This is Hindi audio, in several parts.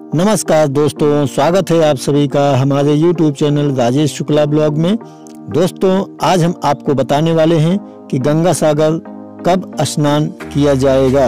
नमस्कार दोस्तों, स्वागत है आप सभी का हमारे YouTube channel Rajesh Shukla blog में। दोस्तों, आज हम आपको बताने वाले हैं कि गंगा सागर कब स्नान किया जाएगा,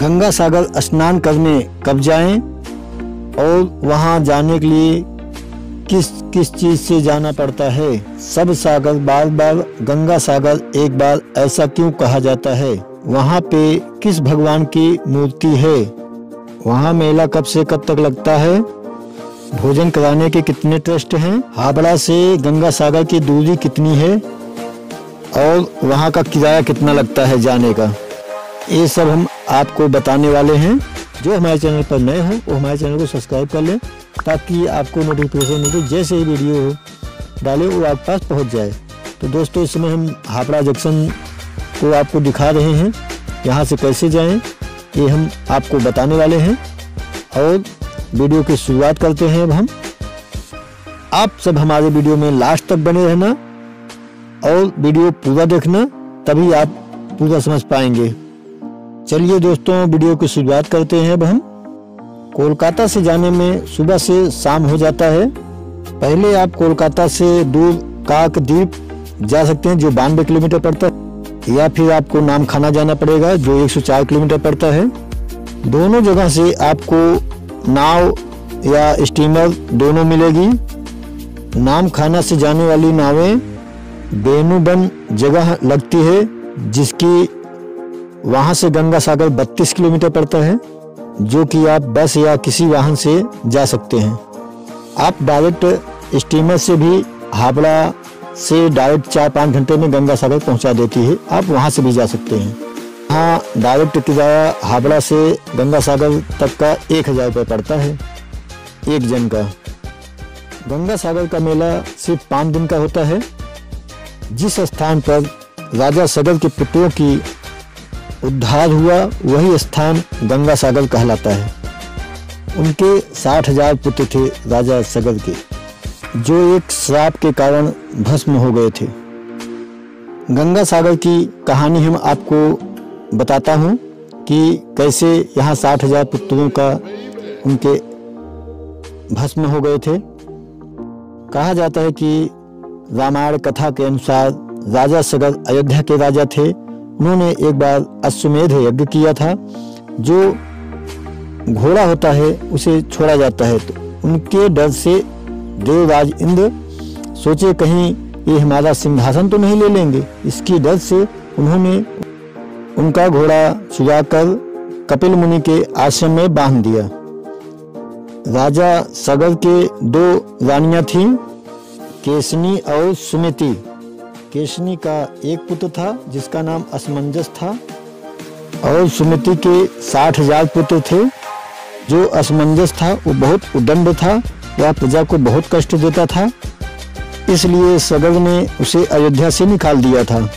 गंगा सागर स्नान करने कब जाएं और वहां जाने के लिए किस किस चीज से जाना पड़ता है। सब सागर बार बार गंगा सागर एक बार ऐसा क्यों कहा जाता है, वहां पे किस भगवान की मूर्ति है, वहाँ मेला कब से कब तक लगता है, भोजन कराने के कितने ट्रस्ट हैं, हावड़ा से गंगा सागर की दूरी कितनी है और वहाँ का किराया कितना लगता है जाने का, ये सब हम आपको बताने वाले हैं। जो हमारे चैनल पर नए हो वो हमारे चैनल को सब्सक्राइब कर लें ताकि आपको नोटिफिकेशन मिले, जैसे ही वीडियो डाले वो आपके पास पहुँच जाए। तो दोस्तों, इस समय हम हावड़ा जंक्शन को आपको दिखा रहे हैं, यहाँ से कैसे जाएँ ये हम आपको बताने वाले हैं और वीडियो की शुरुआत करते हैं। अब हम आप सब हमारे वीडियो में लास्ट तक बने रहना और वीडियो पूरा देखना, तभी आप पूरा समझ पाएंगे। चलिए दोस्तों, वीडियो की शुरुआत करते हैं। अब हम कोलकाता से जाने में सुबह से शाम हो जाता है। पहले आप कोलकाता से दूर काकद्वीप जा सकते हैं जो 92 किलोमीटर पड़ता है, या फिर आपको नामखाना जाना पड़ेगा जो 104 किलोमीटर पड़ता है। दोनों जगह से आपको नाव या स्टीमर दोनों मिलेगी। नामखाना से जाने वाली नावें बेनुबन जगह लगती है, जिसकी वहां से गंगा सागर 32 किलोमीटर पड़ता है, जो कि आप बस या किसी वाहन से जा सकते हैं। आप डायरेक्ट स्टीमर से भी हावड़ा से डायरेक्ट 4-5 घंटे में गंगा सागर पहुंचा देती है, आप वहां से भी जा सकते हैं। हाँ, डायरेक्ट किराया हावड़ा से गंगा सागर तक का 1000 रुपये पड़ता है एक जन का। गंगा सागर का मेला सिर्फ 5 दिन का होता है। जिस स्थान पर राजा सगर के पुत्रों की उद्धार हुआ वही स्थान गंगा सागर कहलाता है। उनके 60,000 पुत्र थे राजा सगर के, जो एक श्राप के कारण भस्म हो गए थे। गंगा सागर की कहानी हम आपको बताता हूँ कि कैसे यहाँ 60,000 पुत्रों का उनके भस्म हो गए थे। कहा जाता है कि रामायण कथा के अनुसार राजा सगर अयोध्या के राजा थे। उन्होंने एक बार अश्वमेध यज्ञ किया था। जो घोड़ा होता है उसे छोड़ा जाता है, तो उनके डर से देवराज इंद्र सोचे कहीं ये हमारा सिंहासन तो नहीं ले लेंगे। इसकी डर से उन्होंने उनका घोड़ा छुड़ाकर कपिल मुनि के आश्रम में बांध दिया। राजा सगर के 2 रानियां थीं, केसनी और सुमिति। केसनी का एक पुत्र था जिसका नाम असमंजस था, और सुमिति के 60,000 पुत्र थे। जो असमंजस था वो बहुत उदंड था, वह प्रजा को बहुत कष्ट देता था, इसलिए सगर ने उसे अयोध्या से निकाल दिया था।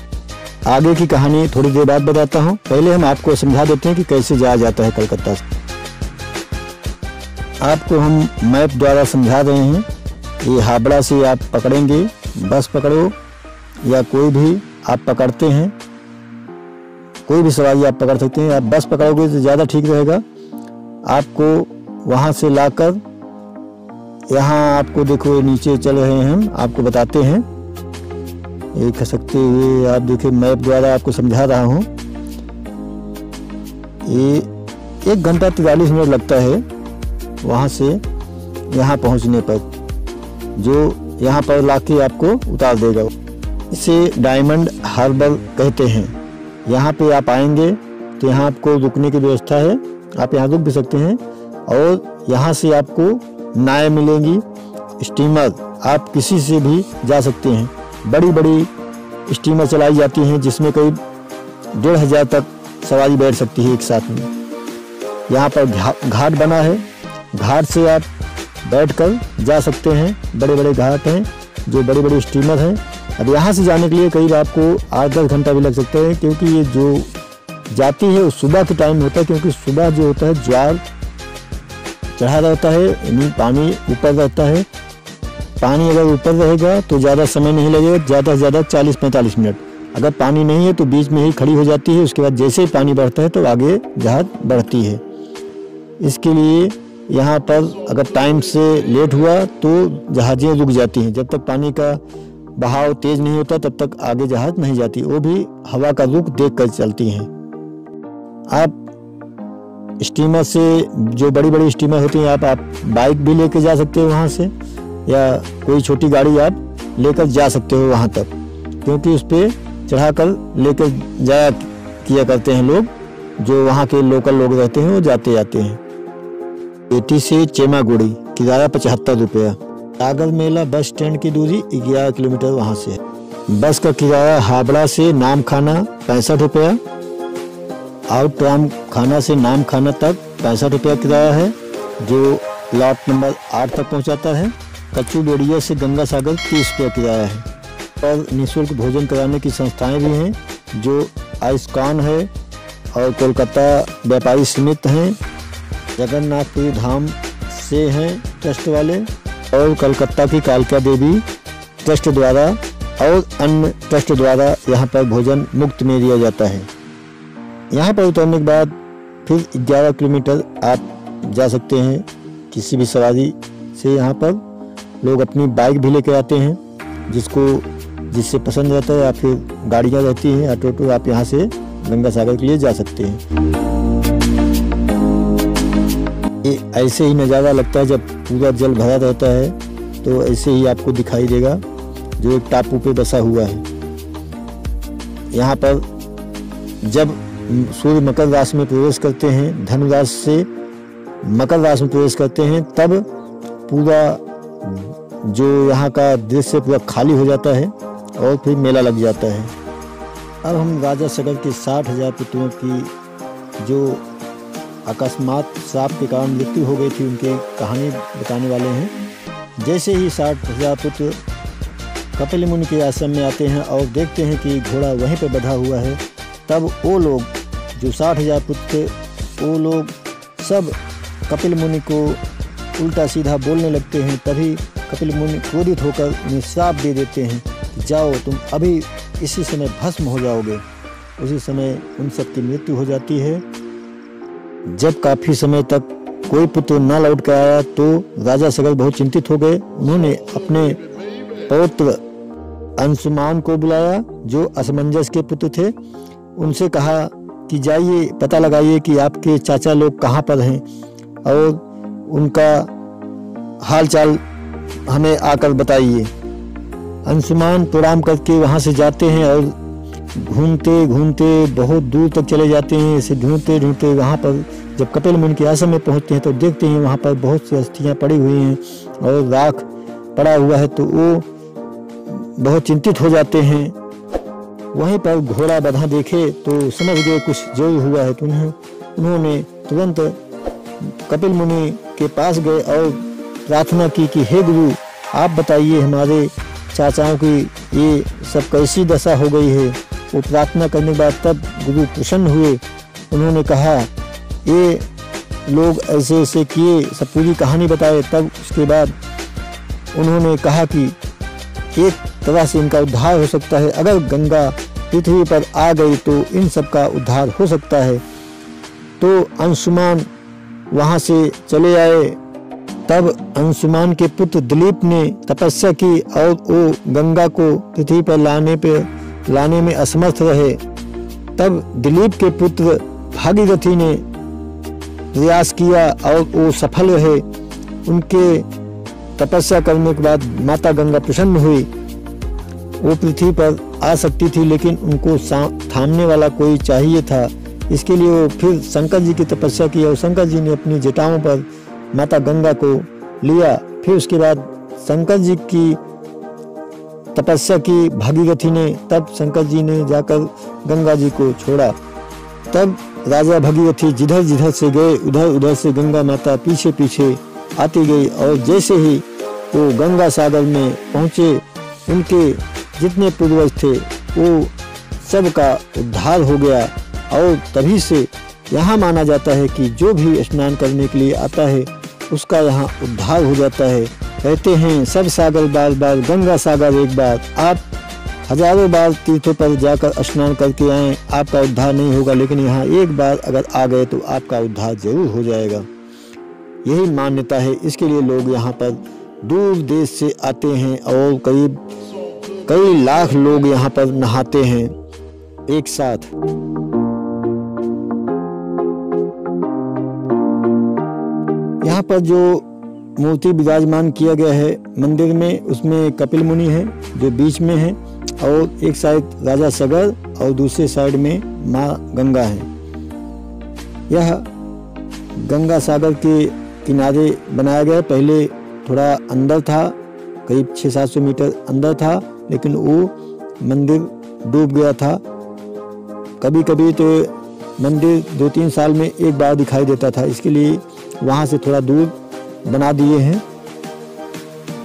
आगे की कहानी थोड़ी देर बाद बताता हूँ, पहले हम आपको समझा देते हैं कि कैसे जाया जाता है कलकत्ता से। आपको हम मैप द्वारा समझा रहे हैं। ये हावड़ा से आप पकड़ेंगे, बस पकड़ो या कोई भी आप पकड़ते हैं, कोई भी सवारी आप पकड़ सकते हैं। आप बस पकड़ोगे तो ज़्यादा ठीक रहेगा। आपको वहाँ से लाकर यहाँ आपको देखो नीचे चल रहे हैं, हम आपको बताते हैं। ये खसकते हुए आप देखिए, मैप द्वारा आपको समझा रहा हूँ। ये 1 घंटा 43 मिनट लगता है वहाँ से यहाँ पहुँचने पर, जो यहाँ पर लाके आपको उतार देगा। इसे डायमंड हार्बर कहते हैं। यहाँ पे आप आएंगे तो यहाँ आपको रुकने की व्यवस्था है, आप यहाँ रुक भी सकते हैं। और यहाँ से आपको नाव मिलेंगी, स्टीमर, आप किसी से भी जा सकते हैं। बड़ी बड़ी स्टीमर चलाई जाती हैं जिसमें करीब 1,500 तक सवारी बैठ सकती है एक साथ में। यहाँ पर घाट बना है, घाट से आप बैठकर जा सकते हैं। बड़े बड़े घाट हैं जो बड़ी बड़ी स्टीमर हैं। अब यहाँ से जाने के लिए करीब आपको 8-10 घंटा भी लग सकता है, क्योंकि ये जो जाती है वो सुबह के टाइम होता है, क्योंकि सुबह जो होता है ज्वार चढ़ा रहता है, यानी पानी ऊपर रहता है। पानी अगर ऊपर रहेगा तो ज़्यादा समय नहीं लगेगा, ज़्यादा से ज़्यादा 40-45 मिनट। अगर पानी नहीं है तो बीच में ही खड़ी हो जाती है। उसके बाद जैसे ही पानी बढ़ता है तो आगे जहाज बढ़ती है। इसके लिए यहाँ पर अगर टाइम से लेट हुआ तो जहाज़ें रुक जाती हैं। जब तक पानी का बहाव तेज नहीं होता तब तक आगे जहाज नहीं जाती, वो भी हवा का रुख देख कर चलती हैं। आप स्टीमर से, जो बड़ी बड़ी स्टीमर होती हैं, आप बाइक भी लेकर जा सकते हो वहाँ से, या कोई छोटी गाड़ी आप लेकर जा सकते हो वहाँ तक, क्योंकि उस पर चढ़ाकर लेकर जाया किया करते हैं लोग, जो वहाँ के लोकल लोग रहते हैं वो जाते जाते हैं। पेटी से चेमागुड़ी किराया 75 रुपया। सागर मेला बस स्टैंड की दूरी 11 किलोमीटर वहाँ से है। बस का किराया हावड़ा से नाम खाना 65 रुपया, आउट राम खाना से नाम खाना तक 65 रुपया किराया है, जो प्लॉट नंबर 8 तक पहुँचाता है। कच्चू बेड़िया से गंगा सागर 30 रुपया किराया है। और निःशुल्क भोजन कराने की संस्थाएं भी हैं, जो आइस्कॉन है और कोलकाता व्यापारी समिति हैं, जगन्नाथपुरी धाम से हैं ट्रस्ट वाले, और कलकत्ता की कालिका देवी ट्रस्ट द्वारा और अन्य ट्रस्ट द्वारा यहाँ पर भोजन मुफ्त में दिया जाता है। यहाँ पर उतरने के बाद फिर 11 किलोमीटर आप जा सकते हैं किसी भी सवारी से। यहाँ पर लोग अपनी बाइक भी लेकर आते हैं, जिससे पसंद रहता है, या फिर गाड़ियाँ रहती हैं, ऑटो आप यहाँ से गंगा सागर के लिए जा सकते हैं। ये ऐसे ही नज़ारा लगता है जब पूरा जल भरा रहता है, तो ऐसे ही आपको दिखाई देगा, जो एक टापू पे बसा हुआ है। यहाँ पर जब सूर्य मकर राशि में प्रवेश करते हैं, धनु राशि से मकर राशि में प्रवेश करते हैं, तब पूरा जो यहाँ का दृश्य पूरा खाली हो जाता है और फिर मेला लग जाता है। अब हम राजा सगर के 60,000 पुत्रों की, जो अकस्मात श्राप के कारण मृत्यु हो गई थी, उनके कहानी बताने वाले हैं। जैसे ही 60,000 पुत्र कपिल मुनि के आश्रम में आते हैं और देखते हैं कि घोड़ा वहीं पर बंधा हुआ है, तब वो लोग जो 60,000 पुत्र थे, वो लोग सब कपिल मुनि को उल्टा सीधा बोलने लगते हैं। तभी कपिल मुनि क्रोधित होकर उन्हें श्राप दे देते हैं कि जाओ, तुम अभी इसी समय भस्म हो जाओगे। उसी समय उन सब की मृत्यु हो जाती है। जब काफ़ी समय तक कोई पुत्र न लौट कर आया तो राजा सगर बहुत चिंतित हो गए। उन्होंने अपने पौत्र अंशुमान को बुलाया, जो असमंजस के पुत्र थे। उनसे कहा कि जाइए पता लगाइए कि आपके चाचा लोग कहाँ पर हैं और उनका हाल चाल हमें आकर बताइए। अंशुमान प्रणाम करके वहाँ से जाते हैं और घूमते घूमते बहुत दूर तक चले जाते हैं। इसे ढूंढते ढूंढते वहाँ पर जब कपिल मुनि के आश्रम में पहुँचते हैं तो देखते हैं वहाँ पर बहुत सी अस्थियाँ पड़ी हुई हैं और राख पड़ा हुआ है, तो वो बहुत चिंतित हो जाते हैं। वहीं पर घोड़ा बंधा देखे तो समझ गए कुछ जरूर हुआ है, तो उन्होंने तुरंत कपिल मुनि के पास गए और प्रार्थना की कि हे गुरु, आप बताइए हमारे चाचाओं की ये सब कैसी दशा हो गई है। वो प्रार्थना करने के बाद तब गुरु प्रसन्न हुए। उन्होंने कहा ये लोग ऐसे ऐसे किए, सब पूरी कहानी बताए। तब उसके बाद उन्होंने कहा कि एक तरह से इनका उद्धार हो सकता है, अगर गंगा पृथ्वी पर आ गई तो इन सब का उद्धार हो सकता है। तो अंशुमान वहाँ से चले आए। तब अंशुमान के पुत्र दिलीप ने तपस्या की और वो गंगा को पृथ्वी पर लाने में असमर्थ रहे। तब दिलीप के पुत्र भागीरथी ने प्रयास किया और वो सफल रहे। उनके तपस्या करने के बाद माता गंगा प्रसन्न हुई। वो पृथ्वी पर आ सकती थी, लेकिन उनको थामने वाला कोई चाहिए था। इसके लिए वो फिर शंकर जी की तपस्या की और शंकर जी ने अपनी जटाओं पर माता गंगा को लिया। फिर उसके बाद शंकर जी की तपस्या की भागीरथी ने, तब शंकर जी ने जाकर गंगा जी को छोड़ा। तब राजा भागीरथी जिधर जिधर से गए उधर उधर से गंगा माता पीछे पीछे आती गई, और जैसे ही वो गंगा सागर में पहुँचे, उनके जितने पूर्वज थे वो सब का उद्धार हो गया। और तभी से यहाँ माना जाता है कि जो भी स्नान करने के लिए आता है उसका यहाँ उद्धार हो जाता है। कहते हैं सब सागर बार बार, गंगा सागर एक बार। आप हजारों बार तीर्थों पर जाकर स्नान करके आएँ, आपका उद्धार नहीं होगा, लेकिन यहाँ एक बार अगर आ गए तो आपका उद्धार जरूर हो जाएगा। यही मान्यता है। इसके लिए लोग यहाँ पर दूर देश से आते हैं और करीब कई लाख लोग यहाँ पर नहाते हैं एक साथ। यहाँ पर जो मूर्ति विराजमान किया गया है मंदिर में, उसमें कपिल मुनि है जो बीच में है, और एक साइड राजा सगर और दूसरे साइड में माँ गंगा है। यह गंगा सागर के किनारे बनाया गया। पहले थोड़ा अंदर था, करीब 600-700 मीटर अंदर था, लेकिन वो मंदिर डूब गया था। कभी कभी तो मंदिर 2-3 साल में एक बार दिखाई देता था, इसके लिए वहाँ से थोड़ा दूर बना दिए हैं,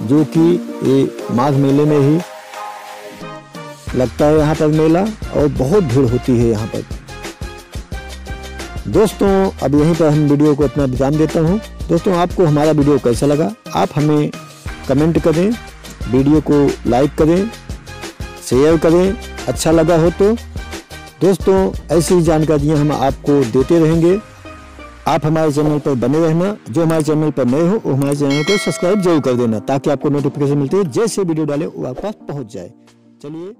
जो कि ये माघ मेले में ही लगता है यहाँ पर मेला, और बहुत भीड़ होती है यहाँ पर। दोस्तों अब यहीं पर हम वीडियो को अपना विराम देता हूँ। दोस्तों आपको हमारा वीडियो कैसा लगा आप हमें कमेंट करें, वीडियो को लाइक करें, शेयर करें अच्छा लगा हो तो। दोस्तों ऐसी जानकारियाँ हम आपको देते रहेंगे। आप हमारे चैनल पर बने रहना। जो हमारे चैनल पर नए हो वो हमारे चैनल को सब्सक्राइब जरूर कर देना, ताकि आपको नोटिफिकेशन मिलती है जैसे वीडियो डाले वो आपके पास पहुँच जाए। चलिए।